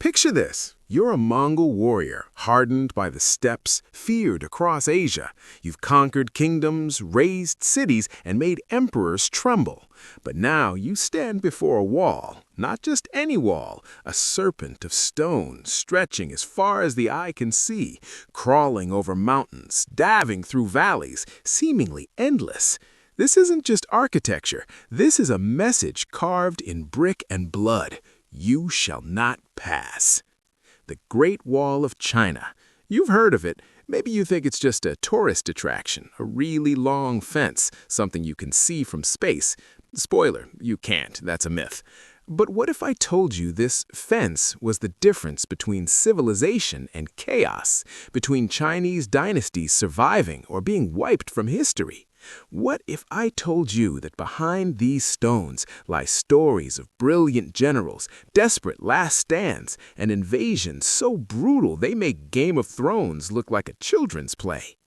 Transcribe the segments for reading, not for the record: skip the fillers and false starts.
Picture this. You're a Mongol warrior, hardened by the steppes, feared across Asia. You've conquered kingdoms, razed cities, and made emperors tremble. But now you stand before a wall, not just any wall, a serpent of stone stretching as far as the eye can see, crawling over mountains, diving through valleys, seemingly endless. This isn't just architecture. This is a message carved in brick and blood. You shall not pass. The Great Wall of China. You've heard of it. Maybe you think it's just a tourist attraction, a really long fence, something you can see from space. Spoiler, you can't. That's a myth. But what if I told you this fence was the difference between civilization and chaos, between Chinese dynasties surviving or being wiped from history? What if I told you that behind these stones lie stories of brilliant generals, desperate last stands, and invasions so brutal they make Game of Thrones look like a children's play?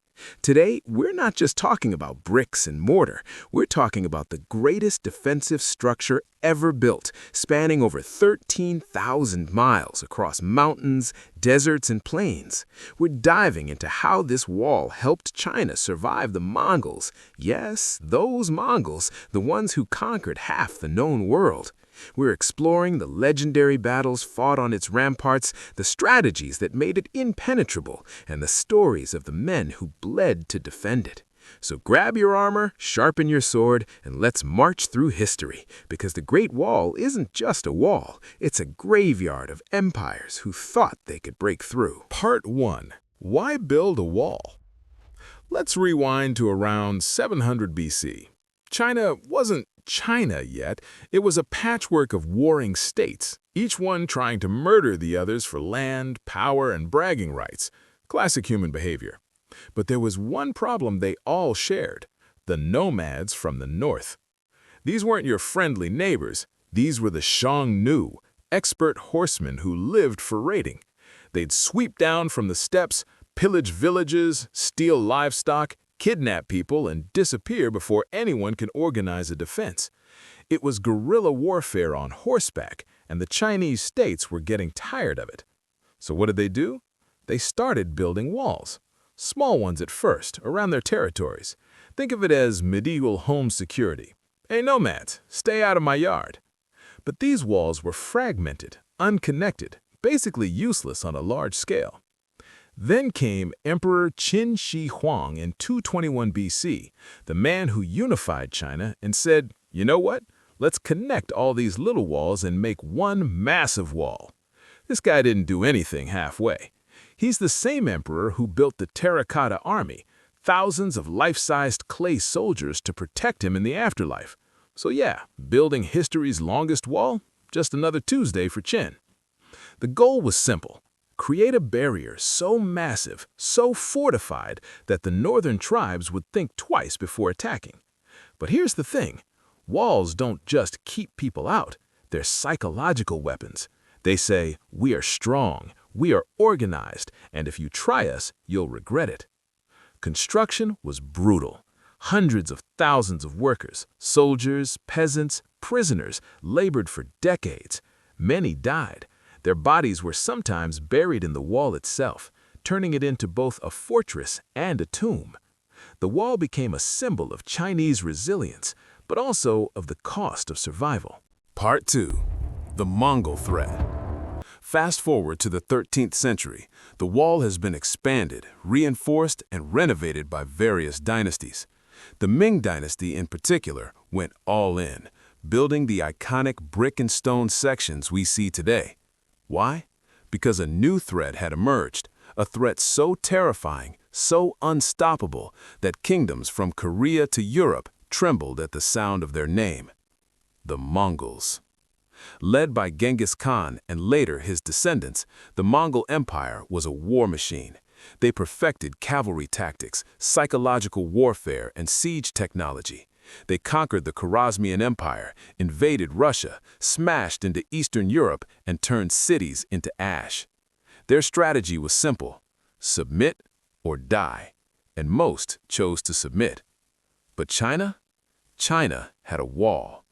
Today, we're not just talking about bricks and mortar. We're talking about the greatest defensive structure ever built, spanning over 13,000 miles across mountains, deserts, and plains. We're diving into how this wall helped China survive the Mongols. Yes, those Mongols, the ones who conquered half the known world. We're exploring the legendary battles fought on its ramparts, the strategies that made it impenetrable, and the stories of the men who bled to defend it. So grab your armor, sharpen your sword, and let's march through history, because the Great Wall isn't just a wall, it's a graveyard of empires who thought they could break through. Part 1. Why build a wall? Let's rewind to around 700 BC. China wasn't China yet. It was a patchwork of warring states, each one trying to murder the others for land, power, and bragging rights. Classic human behavior. But there was one problem they all shared: the nomads from the north. These weren't your friendly neighbors. These were the Xiongnu, expert horsemen who lived for raiding. They'd sweep down from the steppes, pillage villages, steal livestock, kidnap people, and disappear before anyone can organize a defense. It was guerrilla warfare on horseback, and the Chinese states were getting tired of it. So what did they do? They started building walls. Small ones at first, around their territories. Think of it as medieval home security. Hey, nomads, stay out of my yard. But these walls were fragmented, unconnected, basically useless on a large scale. Then came Emperor Qin Shi Huang in 221 BC, the man who unified China and said, you know what? Let's connect all these little walls and make one massive wall. This guy didn't do anything halfway. He's the same emperor who built the terracotta army, thousands of life-sized clay soldiers to protect him in the afterlife. So yeah, building history's longest wall? Just another Tuesday for Qin. The goal was simple. Create a barrier so massive, so fortified, that the northern tribes would think twice before attacking. But here's the thing. Walls don't just keep people out. They're psychological weapons. They say, we are strong, we are organized, and if you try us, you'll regret it. Construction was brutal. Hundreds of thousands of workers, soldiers, peasants, prisoners labored for decades. Many died. Their bodies were sometimes buried in the wall itself, turning it into both a fortress and a tomb. The wall became a symbol of Chinese resilience, but also of the cost of survival. Part 2. The Mongol threat. Fast forward to the 13th century, the wall has been expanded, reinforced, and renovated by various dynasties. The Ming dynasty in particular went all in, building the iconic brick and stone sections we see today. Why? Because a new threat had emerged, a threat so terrifying, so unstoppable, that kingdoms from Korea to Europe trembled at the sound of their name: the Mongols. Led by Genghis Khan and later his descendants, the Mongol Empire was a war machine. They perfected cavalry tactics, psychological warfare, and siege technology. They conquered the Khwarezmian Empire, invaded Russia, smashed into Eastern Europe, and turned cities into ash. Their strategy was simple: submit or die, and most chose to submit. But China? China had a wall.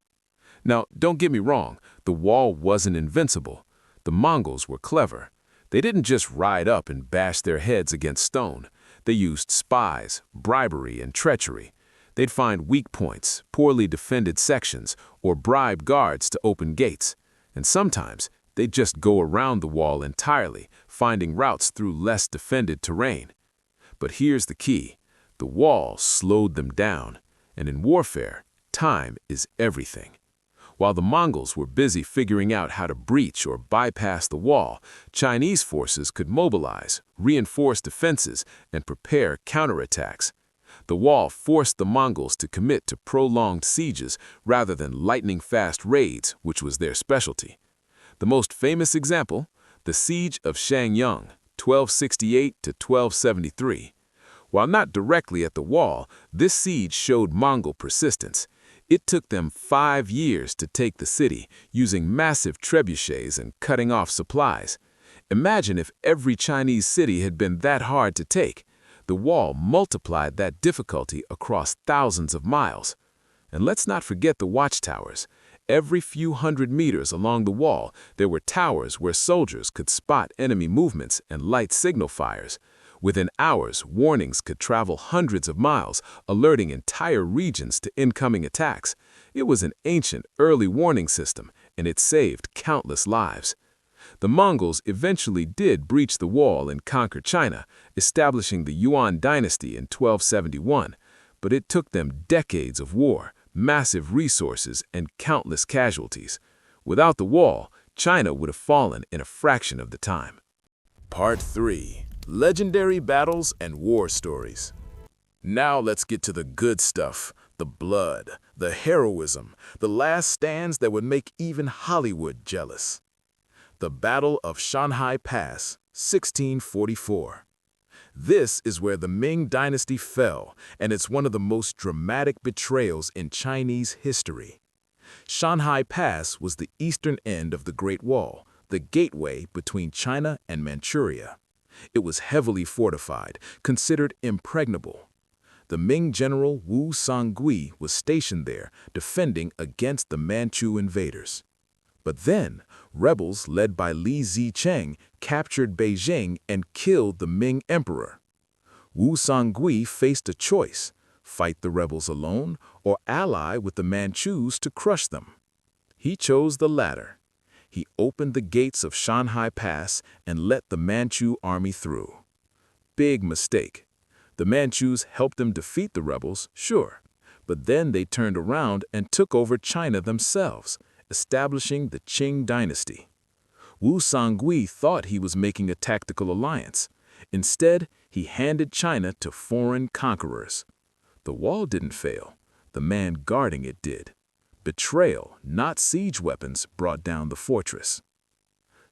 Now, don't get me wrong, the wall wasn't invincible. The Mongols were clever. They didn't just ride up and bash their heads against stone. They used spies, bribery, and treachery. They'd find weak points, poorly defended sections, or bribe guards to open gates. And sometimes, they'd just go around the wall entirely, finding routes through less defended terrain. But here's the key. The wall slowed them down, and in warfare, time is everything. While the Mongols were busy figuring out how to breach or bypass the wall, Chinese forces could mobilize, reinforce defenses, and prepare counterattacks. The wall forced the Mongols to commit to prolonged sieges rather than lightning-fast raids, which was their specialty. The most famous example, the Siege of Shangyang, 1268 to 1273. While not directly at the wall, this siege showed Mongol persistence. It took them 5 years to take the city, using massive trebuchets and cutting off supplies. Imagine if every Chinese city had been that hard to take. The wall multiplied that difficulty across thousands of miles. And let's not forget the watchtowers. Every few hundred meters along the wall, there were towers where soldiers could spot enemy movements and light signal fires. Within hours, warnings could travel hundreds of miles, alerting entire regions to incoming attacks. It was an ancient, early warning system, and it saved countless lives. The Mongols eventually did breach the wall and conquer China, establishing the Yuan dynasty in 1271, but it took them decades of war, massive resources, and countless casualties. Without the wall, China would have fallen in a fraction of the time. Part 3. Legendary Battles and War Stories. Now let's get to the good stuff, the blood, the heroism, the last stands that would make even Hollywood jealous. The Battle of Shanhai Pass, 1644. This is where the Ming Dynasty fell, and it's one of the most dramatic betrayals in Chinese history. Shanhai Pass was the eastern end of the Great Wall, the gateway between China and Manchuria. It was heavily fortified, considered impregnable. The Ming general Wu Songui was stationed there, defending against the Manchu invaders. But then, rebels led by Li Zicheng captured Beijing and killed the Ming emperor. Wu Songui faced a choice: fight the rebels alone or ally with the Manchus to crush them. He chose the latter. He opened the gates of Shanhai Pass and let the Manchu army through. Big mistake. The Manchus helped them defeat the rebels, sure, but then they turned around and took over China themselves, establishing the Qing dynasty. Wu Songui thought he was making a tactical alliance. Instead, he handed China to foreign conquerors. The wall didn't fail. The man guarding it did. Betrayal, not siege weapons, brought down the fortress.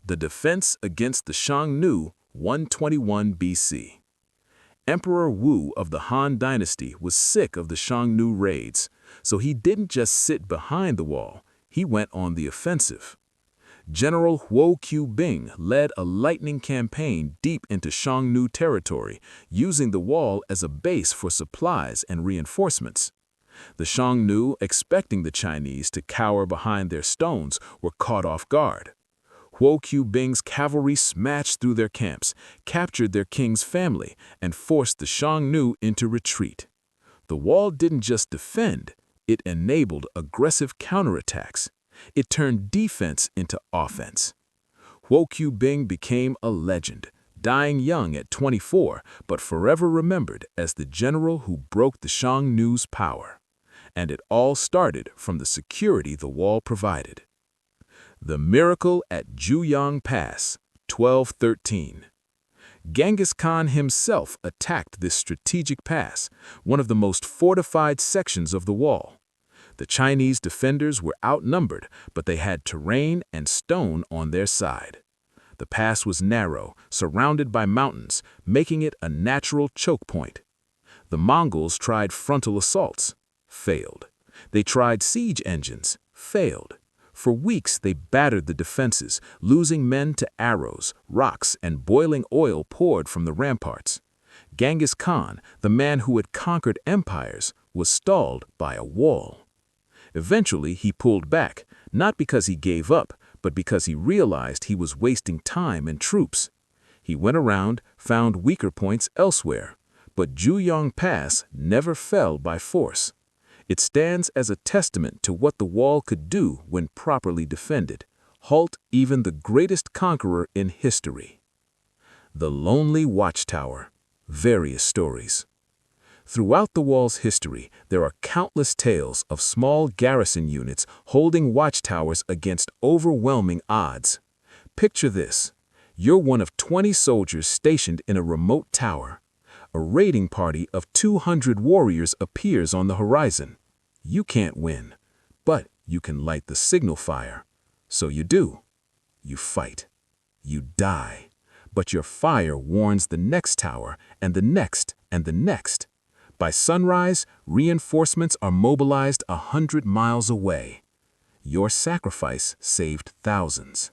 The defense against the Xiongnu, 121 BC. Emperor Wu of the Han dynasty was sick of the Xiongnu raids, so he didn't just sit behind the wall, he went on the offensive. General Huo Qiubing led a lightning campaign deep into Xiongnu territory, using the wall as a base for supplies and reinforcements. The Xiongnu, expecting the Chinese to cower behind their stones, were caught off guard. Huo Qiubing's cavalry smashed through their camps, captured their king's family, and forced the Xiongnu into retreat. The wall didn't just defend, it enabled aggressive counterattacks. It turned defense into offense. Huo Qiubing became a legend, dying young at 24, but forever remembered as the general who broke the Xiongnu's power. And it all started from the security the wall provided. The Miracle at Juyang Pass, 1213. Genghis Khan himself attacked this strategic pass, one of the most fortified sections of the wall. The Chinese defenders were outnumbered, but they had terrain and stone on their side. The pass was narrow, surrounded by mountains, making it a natural choke point. The Mongols tried frontal assaults, failed. They tried siege engines, failed. For weeks they battered the defenses, losing men to arrows, rocks, and boiling oil poured from the ramparts. Genghis Khan, the man who had conquered empires, was stalled by a wall. Eventually he pulled back, not because he gave up, but because he realized he was wasting time and troops. He went around, found weaker points elsewhere, but Juyong Pass never fell by force. It stands as a testament to what the wall could do when properly defended, halt even the greatest conqueror in history. The Lonely Watchtower. Various stories. Throughout the wall's history, there are countless tales of small garrison units holding watchtowers against overwhelming odds. Picture this. You're one of 20 soldiers stationed in a remote tower. A raiding party of 200 warriors appears on the horizon. You can't win, but you can light the signal fire. So you do. You fight. You die. But your fire warns the next tower and the next and the next. By sunrise, reinforcements are mobilized 100 miles away. Your sacrifice saved thousands.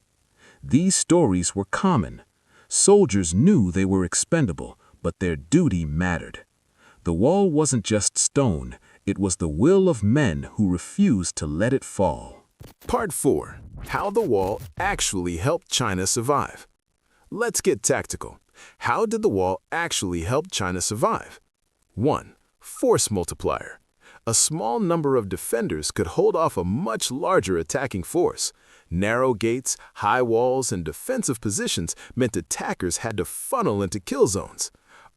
These stories were common. Soldiers knew they were expendable, but their duty mattered. The wall wasn't just stone, it was the will of men who refused to let it fall. Part 4. How the wall actually helped China survive. Let's get tactical. How did the wall actually help China survive? 1. Force multiplier. A small number of defenders could hold off a much larger attacking force. Narrow gates, high walls, and defensive positions meant attackers had to funnel into kill zones.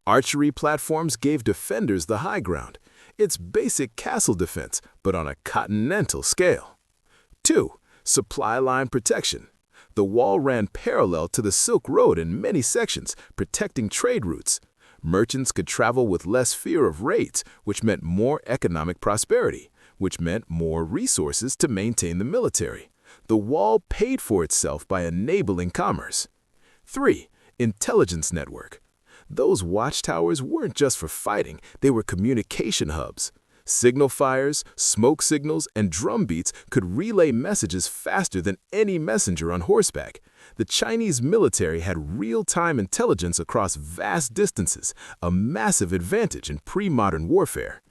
Archery platforms gave defenders the high ground. It's basic castle defense, but on a continental scale. 2. Supply line protection. The wall ran parallel to the Silk Road in many sections, protecting trade routes. Merchants could travel with less fear of raids, which meant more economic prosperity, which meant more resources to maintain the military. The wall paid for itself by enabling commerce. 3. Intelligence network. Those watchtowers weren't just for fighting, they were communication hubs. Signal fires, smoke signals, and drum beats could relay messages faster than any messenger on horseback. The Chinese military had real-time intelligence across vast distances, a massive advantage in pre-modern warfare.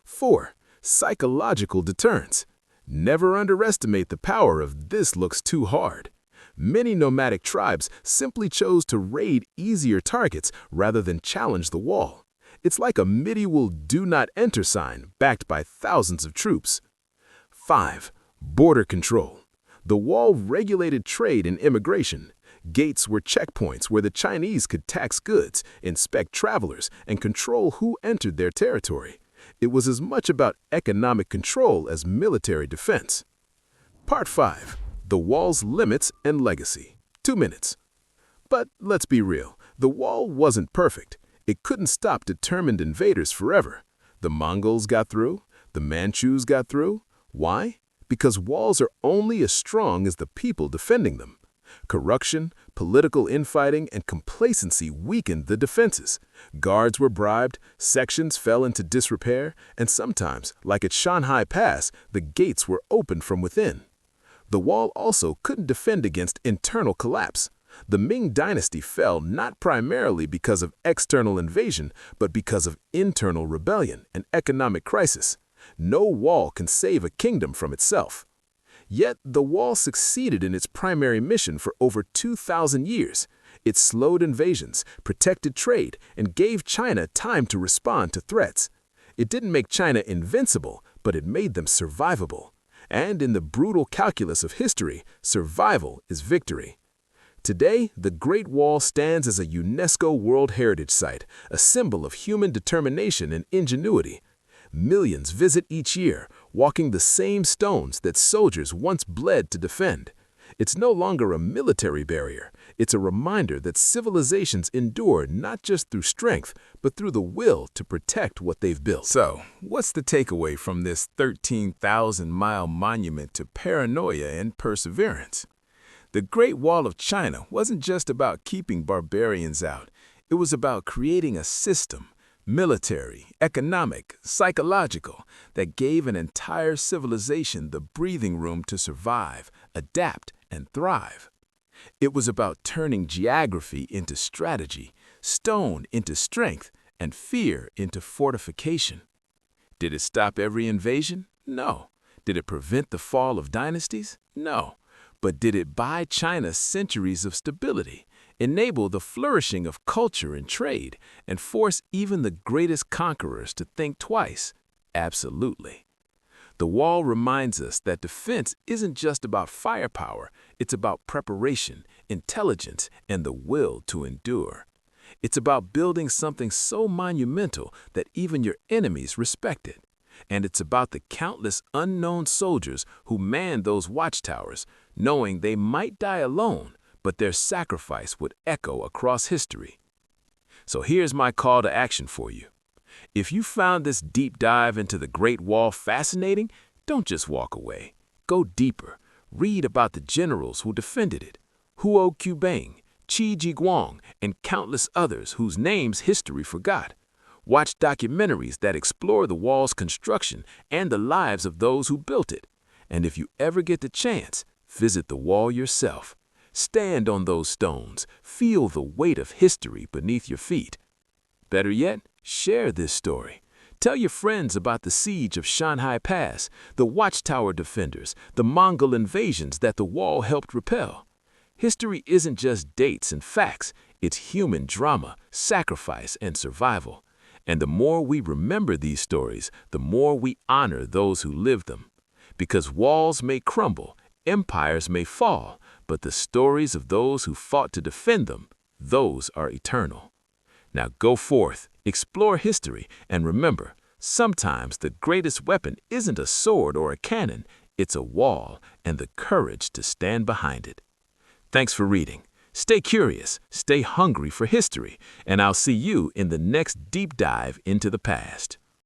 4. Psychological deterrence. Never underestimate the power of "this looks too hard." Many nomadic tribes simply chose to raid easier targets rather than challenge the wall. It's like a medieval "do not enter" sign backed by thousands of troops. 5. Border control. The wall regulated trade and immigration. Gates were checkpoints where the Chinese could tax goods, inspect travelers, and control who entered their territory. It was as much about economic control as military defense. Part 5. The wall's limits and legacy. 2 minutes. But let's be real, the wall wasn't perfect. It couldn't stop determined invaders forever. The Mongols got through. The Manchus got through. Why? Because walls are only as strong as the people defending them. Corruption, political infighting, and complacency weakened the defenses. Guards were bribed, sections fell into disrepair, and sometimes, like at Shanhai Pass, the gates were opened from within. The wall also couldn't defend against internal collapse. The Ming dynasty fell not primarily because of external invasion, but because of internal rebellion and economic crisis. No wall can save a kingdom from itself. Yet the wall succeeded in its primary mission for over 2,000 years. It slowed invasions, protected trade, and gave China time to respond to threats. It didn't make China invincible, but it made them survivable. And in the brutal calculus of history, survival is victory. Today, the Great Wall stands as a UNESCO World Heritage Site, a symbol of human determination and ingenuity. Millions visit each year, walking the same stones that soldiers once bled to defend. It's no longer a military barrier. It's a reminder that civilizations endure not just through strength, but through the will to protect what they've built. So, what's the takeaway from this 13,000-mile monument to paranoia and perseverance? The Great Wall of China wasn't just about keeping barbarians out. It was about creating a system, military, economic, psychological, that gave an entire civilization the breathing room to survive, adapt, and thrive. It was about turning geography into strategy, stone into strength, and fear into fortification. Did it stop every invasion? No. Did it prevent the fall of dynasties? No. But did it buy China centuries of stability, enable the flourishing of culture and trade, and force even the greatest conquerors to think twice? Absolutely. The wall reminds us that defense isn't just about firepower, it's about preparation, intelligence, and the will to endure. It's about building something so monumental that even your enemies respect it. And it's about the countless unknown soldiers who man those watchtowers, knowing they might die alone, but their sacrifice would echo across history. So here's my call to action for you. If you found this deep dive into the Great Wall fascinating, don't just walk away. Go deeper. Read about the generals who defended it, Huo Qubang, Qi Jiguang, and countless others whose names history forgot. Watch documentaries that explore the wall's construction and the lives of those who built it. And if you ever get the chance, visit the wall yourself. Stand on those stones, feel the weight of history beneath your feet. Better yet, share this story. Tell your friends about the siege of Shanhai Pass, the watchtower defenders, the Mongol invasions that the wall helped repel. History isn't just dates and facts, it's human drama, sacrifice, and survival. And the more we remember these stories, the more we honor those who lived them. Because walls may crumble, empires may fall, but the stories of those who fought to defend them, those are eternal. Now go forth, explore history, and remember, sometimes the greatest weapon isn't a sword or a cannon, it's a wall and the courage to stand behind it. Thanks for reading. Stay curious, stay hungry for history, and I'll see you in the next deep dive into the past.